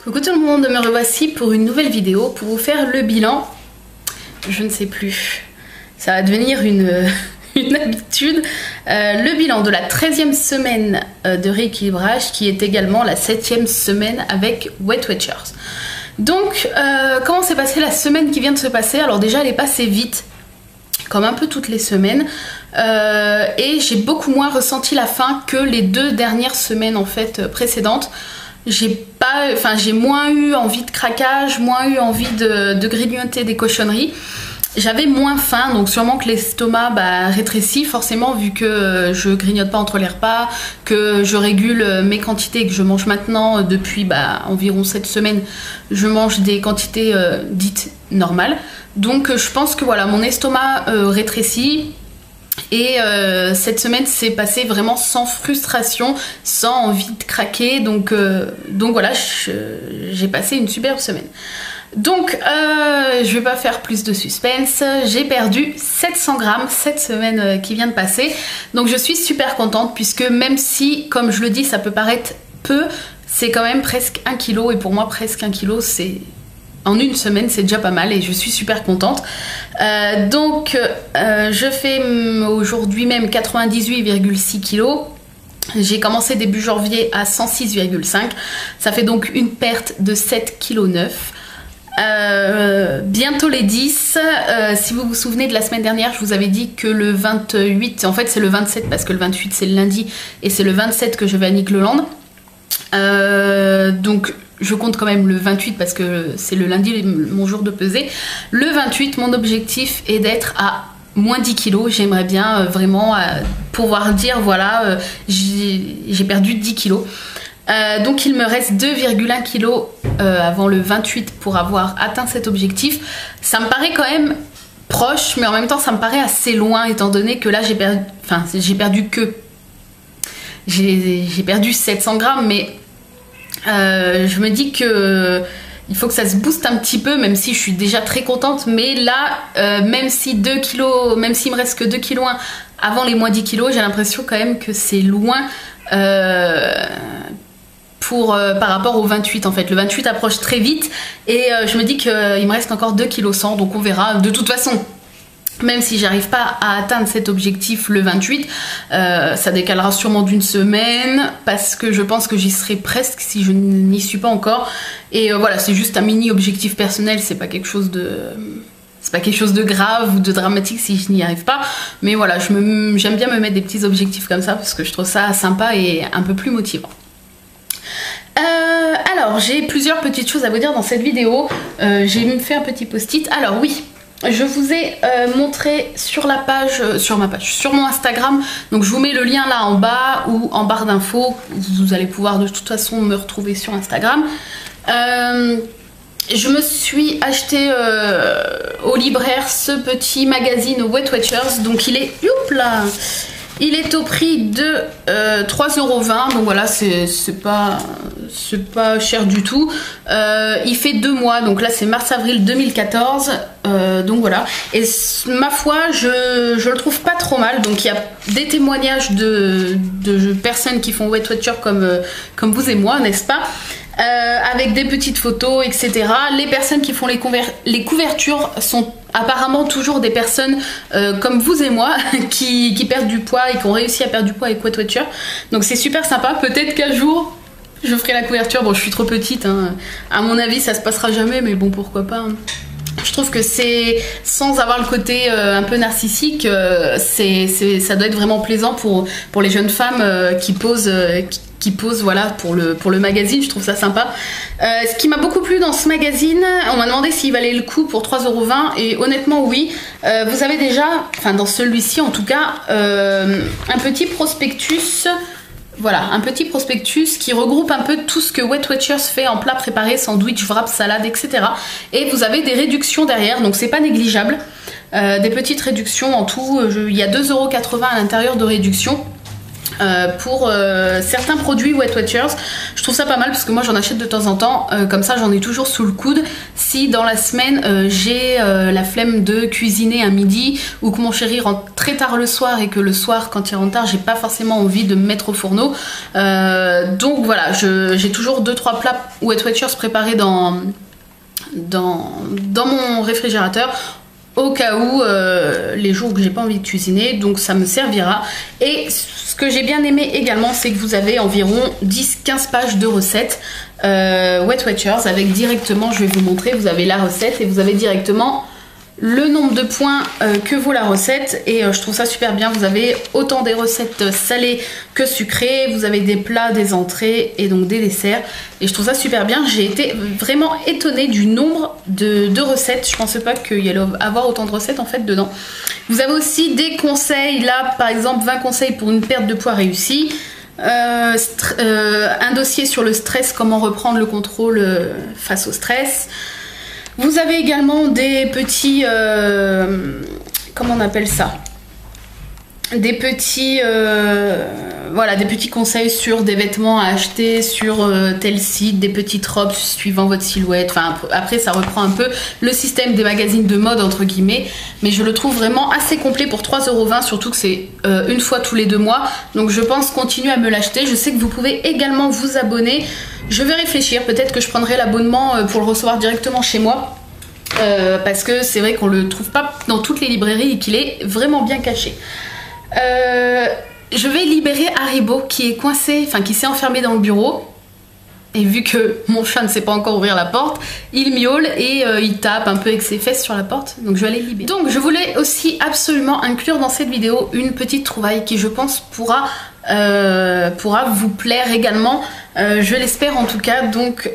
Coucou tout le monde, me revoici pour une nouvelle vidéo pour vous faire le bilan. Je ne sais plus, ça va devenir une habitude. Le bilan de la 13e semaine de rééquilibrage qui est également la 7e semaine avec Weight Watchers. Donc comment s'est passée la semaine qui vient de se passer? Alors déjà elle est passée vite, comme un peu toutes les semaines, et j'ai beaucoup moins ressenti la faim que les 2 dernières semaines en fait précédentes. J'ai moins eu envie de craquage, moins eu envie de grignoter des cochonneries. J'avais moins faim, donc sûrement que l'estomac rétrécit forcément vu que je grignote pas entre les repas, que je régule mes quantités que je mange maintenant depuis environ 7 semaines. Je mange des quantités dites normales. Donc je pense que voilà, mon estomac rétrécit. Et cette semaine s'est passée vraiment sans frustration, sans envie de craquer, donc voilà, j'ai passé une superbe semaine. Donc je vais pas faire plus de suspense, j'ai perdu 700 grammes cette semaine qui vient de passer, donc je suis super contente puisque même si, comme je le dis, ça peut paraître peu, c'est quand même presque 1 kg, et pour moi presque 1 kg c'est... En une semaine, c'est déjà pas mal et je suis super contente. Je fais aujourd'hui même 98,6 kg. J'ai commencé début janvier à 106,5. Ça fait donc une perte de 7,9 kg. Bientôt les 10. Si vous vous souvenez de la semaine dernière, je vous avais dit que le 28, en fait c'est le 27 parce que le 28 c'est le lundi et c'est le 27 que je vais à Nick-Leland. Donc je compte quand même le 28 parce que c'est le lundi mon jour de pesée. Le 28, mon objectif est d'être à moins 10 kg. J'aimerais bien vraiment pouvoir dire voilà, j'ai perdu 10 kg. Donc il me reste 2,1 kg avant le 28 pour avoir atteint cet objectif. Ça me paraît quand même proche, mais en même temps ça me paraît assez loin étant donné que là j'ai perdu 700 grammes, mais je me dis que il faut que ça se booste un petit peu, même si je suis déjà très contente. Mais là, même si 2 kg, même s'il me reste que 2 kg avant les moins 10 kg, j'ai l'impression quand même que c'est loin par rapport au 28 en fait. Le 28 approche très vite et je me dis qu'il me reste encore 2 kg 100, donc on verra. De toute façon, même si j'arrive pas à atteindre cet objectif le 28, ça décalera sûrement d'une semaine parce que je pense que j'y serai presque si je n'y suis pas encore. Et voilà, c'est juste un mini objectif personnel, c'est pas quelque chose de grave ou de dramatique si je n'y arrive pas. Mais voilà, j'aime bien me mettre des petits objectifs comme ça parce que je trouve ça sympa et un peu plus motivant. Alors, j'ai plusieurs petites choses à vous dire dans cette vidéo. J'ai fait un petit post-it. Alors oui, je vous ai montré sur la page, sur mon Instagram, donc je vous mets le lien là en bas ou en barre d'infos, vous allez pouvoir de toute façon me retrouver sur Instagram. Je me suis acheté au libraire ce petit magazine Weight Watchers, donc il est, il est au prix de 3,20 €, donc voilà, c'est pas cher du tout. Il fait 2 mois, donc là c'est mars-avril 2014, donc voilà. Et ma foi, je le trouve pas trop mal. Donc il y a des témoignages de personnes qui font Weight Watchers comme vous et moi, n'est-ce pas? Avec des petites photos, etc. Les personnes qui font les couvertures sont apparemment toujours des personnes comme vous et moi qui perdent du poids et qui ont réussi à perdre du poids avec Weight Watchers. Donc c'est super sympa. Peut-être qu'un jour je ferai la couverture. Bon, je suis trop petite, hein. À mon avis ça se passera jamais, mais bon, pourquoi pas, hein. Je trouve que c'est, sans avoir le côté un peu narcissique, ça doit être vraiment plaisant pour les jeunes femmes qui posent voilà, pour le magazine. Je trouve ça sympa. Ce qui m'a beaucoup plu dans ce magazine, on m'a demandé s'il valait le coup pour 3,20 € et honnêtement oui. Vous avez déjà, enfin dans celui-ci en tout cas, un petit prospectus. Voilà, un petit prospectus qui regroupe un peu tout ce que Weight Watchers fait en plat préparé, sandwich, wrap, salade, etc. Et vous avez des réductions derrière, donc c'est pas négligeable. Des petites réductions en tout, il y a 2,80 € à l'intérieur de réduction. pour certains produits Weight Watchers. Je trouve ça pas mal parce que moi j'en achète de temps en temps, comme ça j'en ai toujours sous le coude si dans la semaine j'ai la flemme de cuisiner à midi ou que mon chéri rentre très tard le soir et que le soir quand il rentre tard j'ai pas forcément envie de me mettre au fourneau. Donc voilà, j'ai toujours 2-3 plats Weight Watchers préparés dans mon réfrigérateur au cas où les jours où j'ai pas envie de cuisiner, donc ça me servira. Et ce que j'ai bien aimé également, c'est que vous avez environ 10-15 pages de recettes Weight Watchers avec directement, je vais vous montrer, vous avez la recette et vous avez directement le nombre de points que vaut la recette, et je trouve ça super bien. Vous avez autant des recettes salées que sucrées, vous avez des plats, des entrées et donc des desserts, et je trouve ça super bien. J'ai été vraiment étonnée du nombre de recettes, je pensais pas qu'il y allait avoir autant de recettes en fait dedans. Vous avez aussi des conseils, là par exemple 20 conseils pour une perte de poids réussie, un dossier sur le stress, comment reprendre le contrôle face au stress. Vous avez également des petits, comment on appelle ça, des petits, voilà, des petits conseils sur des vêtements à acheter sur tel site, des petites robes suivant votre silhouette. Enfin, après ça reprend un peu le système des magazines de mode entre guillemets, mais je le trouve vraiment assez complet pour 3,20 €, surtout que c'est une fois tous les 2 mois. Donc je pense continuer à me l'acheter. Je sais que vous pouvez également vous abonner. Je vais réfléchir, peut-être que je prendrai l'abonnement pour le recevoir directement chez moi. Parce que c'est vrai qu'on le trouve pas dans toutes les librairies et qu'il est vraiment bien caché. Je vais libérer Haribo qui est coincé, enfin qui s'est enfermé dans le bureau. Et vu que mon chat ne sait pas encore ouvrir la porte, il miaule et il tape un peu avec ses fesses sur la porte. Donc je vais aller libérer. Donc je voulais aussi absolument inclure dans cette vidéo une petite trouvaille qui je pense pourra vous plaire également. Je l'espère en tout cas. Donc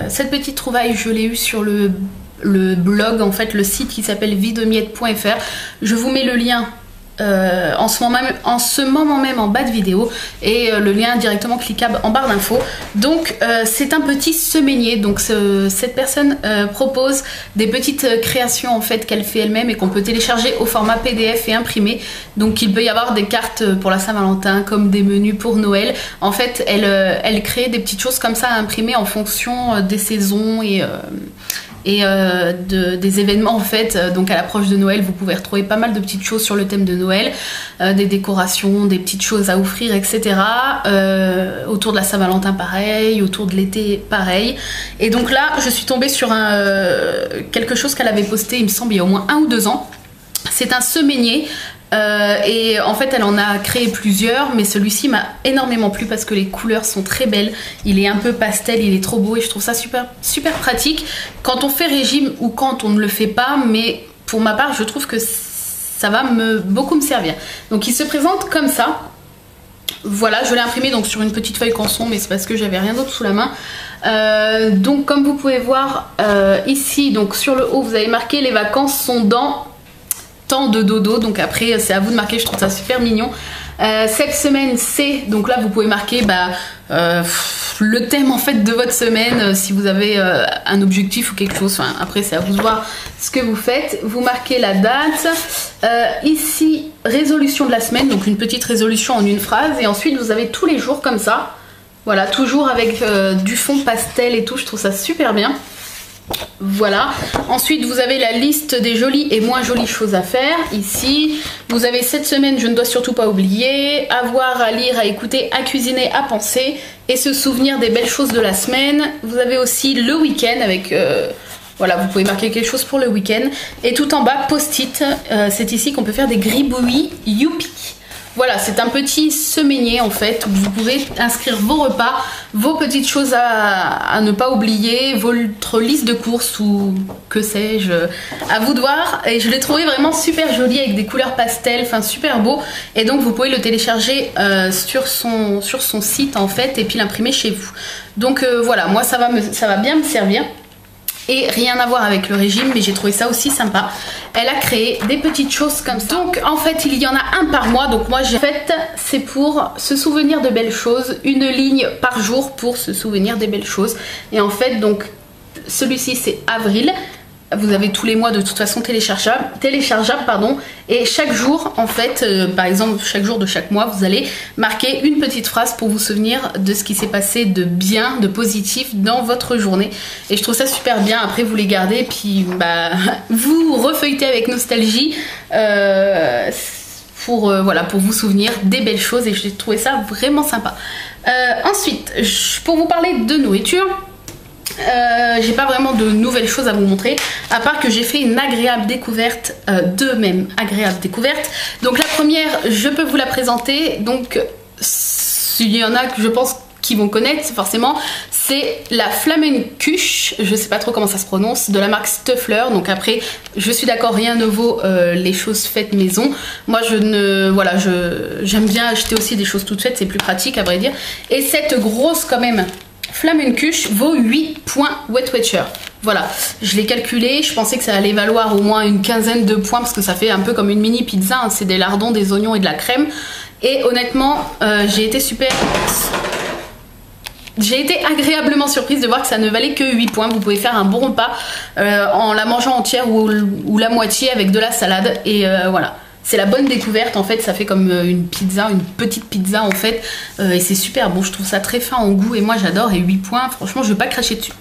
cette petite trouvaille, je l'ai eue sur le blog, en fait le site qui s'appelle videmiette.fr. Je vous mets le lien en ce moment même en bas de vidéo, et le lien directement cliquable en barre d'infos. Donc c'est un petit semainier. Donc cette personne propose des petites créations en fait qu'elle fait elle-même et qu'on peut télécharger au format PDF et imprimer. Donc il peut y avoir des cartes pour la Saint-Valentin comme des menus pour Noël. En fait elle crée des petites choses comme ça à imprimer en fonction des saisons et des événements en fait. Donc à l'approche de Noël vous pouvez retrouver pas mal de petites choses sur le thème de Noël, des décorations, des petites choses à offrir, etc. Autour de la Saint-Valentin pareil, autour de l'été pareil. Et donc là je suis tombée sur quelque chose qu'elle avait posté, il me semble il y a au moins 1 ou 2 ans. C'est un semainier. Et en fait elle en a créé plusieurs, mais celui-ci m'a énormément plu parce que les couleurs sont très belles, il est un peu pastel, il est trop beau et je trouve ça super, super pratique quand on fait régime ou quand on ne le fait pas, mais pour ma part je trouve que ça va beaucoup me servir. Donc il se présente comme ça, voilà, je l'ai imprimé donc sur une petite feuille canson, mais c'est parce que j'avais rien d'autre sous la main. Donc comme vous pouvez voir ici, donc sur le haut vous avez marqué les vacances sont dans temps de dodo, donc après c'est à vous de marquer, je trouve ça super mignon. Cette semaine c'est, donc là vous pouvez marquer le thème en fait de votre semaine, si vous avez un objectif ou quelque chose, enfin après c'est à vous de voir ce que vous faites. Vous marquez la date, ici résolution de la semaine, donc une petite résolution en une phrase, et ensuite vous avez tous les jours comme ça, voilà, toujours avec du fond pastel et tout, je trouve ça super bien. Voilà, ensuite vous avez la liste des jolies et moins jolies choses à faire. Ici vous avez cette semaine, je ne dois surtout pas oublier, à voir, à lire, à écouter, à cuisiner, à penser et se souvenir des belles choses de la semaine. Vous avez aussi le week-end avec voilà, vous pouvez marquer quelque chose pour le week-end. Et tout en bas, post-it, c'est ici qu'on peut faire des gribouillis, youpi. Voilà, c'est un petit semainier en fait où vous pouvez inscrire vos repas, vos petites choses à ne pas oublier, votre liste de courses ou que sais-je, à vous de voir. Et je l'ai trouvé vraiment super joli avec des couleurs pastel, enfin super beau. Et donc vous pouvez le télécharger sur son site en fait et puis l'imprimer chez vous. Donc voilà, moi ça va bien me servir. Et rien à voir avec le régime, mais j'ai trouvé ça aussi sympa. Elle a créé des petites choses comme ça. Donc en fait il y en a un par mois. Donc moi j'ai fait, c'est pour se souvenir de belles choses, une ligne par jour pour se souvenir des belles choses. Et en fait donc celui-ci c'est avril, Vous avez tous les mois de toute façon téléchargeable pardon, et chaque jour en fait, par exemple chaque jour de chaque mois, vous allez marquer une petite phrase pour vous souvenir de ce qui s'est passé de bien, de positif dans votre journée. Et je trouve ça super bien. Après vous les gardez, puis bah, vous refeuilletez avec nostalgie voilà, pour vous souvenir des belles choses, et j'ai trouvé ça vraiment sympa. Ensuite, pour vous parler de nourriture, j'ai pas vraiment de nouvelles choses à vous montrer, à part que j'ai fait une agréable découverte, deux même agréables découvertes. Donc la première, je peux vous la présenter. Donc il y en a que je pense qui vont connaître forcément, c'est la Flamencuche, je sais pas trop comment ça se prononce, de la marque Stuffler. Donc après, je suis d'accord, rien ne vaut les choses faites maison. Moi j'aime bien acheter aussi des choses toutes faites, c'est plus pratique à vrai dire. Et cette grosse quand même Flamencuche vaut 8 points Weight Watcher. Voilà, je l'ai calculé, je pensais que ça allait valoir au moins une quinzaine de points parce que ça fait un peu comme une mini pizza, hein. C'est des lardons, des oignons et de la crème. Et honnêtement, j'ai été agréablement surprise de voir que ça ne valait que 8 points. Vous pouvez faire un bon repas en la mangeant entière ou la moitié avec de la salade. Et voilà, c'est la bonne découverte en fait. Ça fait comme une pizza, une petite pizza en fait. Et c'est super bon, je trouve ça très fin en goût et moi j'adore. Et 8 points, franchement je vais pas cracher dessus.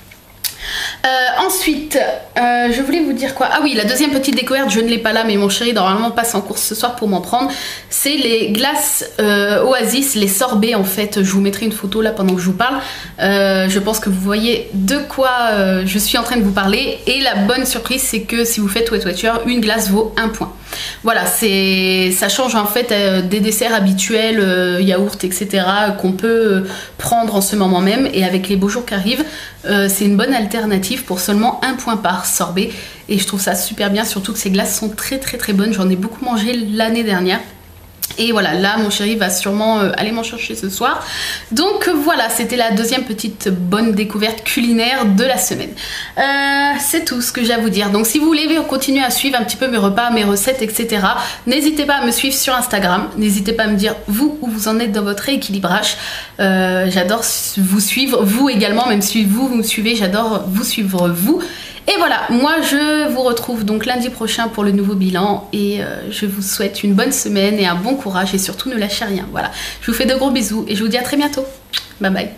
Ensuite, je voulais vous dire quoi? Ah oui, la deuxième petite découverte, je ne l'ai pas là, mais mon chéri normalement passe en course ce soir pour m'en prendre. C'est les glaces Oasis, les sorbets en fait. Je vous mettrai une photo là pendant que je vous parle. Je pense que vous voyez de quoi je suis en train de vous parler. Et la bonne surprise, c'est que si vous faites Weight Watcher, une glace vaut 1 point. Voilà, ça change en fait des desserts habituels, yaourt, etc. qu'on peut prendre en ce moment même. Et avec les beaux jours qui arrivent, c'est une bonne alternative pour seulement 1 point par sorbet. Et je trouve ça super bien, surtout que ces glaces sont très bonnes. J'en ai beaucoup mangé l'année dernière. Et voilà, là mon chéri va sûrement aller m'en chercher ce soir. Donc voilà, c'était la deuxième petite bonne découverte culinaire de la semaine. C'est tout ce que j'ai à vous dire. Donc si vous voulez continuer à suivre un petit peu mes repas, mes recettes, etc., n'hésitez pas à me suivre sur Instagram. N'hésitez pas à me dire vous où vous en êtes dans votre rééquilibrage. J'adore vous suivre, vous également, même si vous me suivez, j'adore vous suivre vous. Et voilà, moi je vous retrouve donc lundi prochain pour le nouveau bilan et je vous souhaite une bonne semaine et un bon courage et surtout ne lâchez rien. Voilà, je vous fais de gros bisous et je vous dis à très bientôt. Bye bye.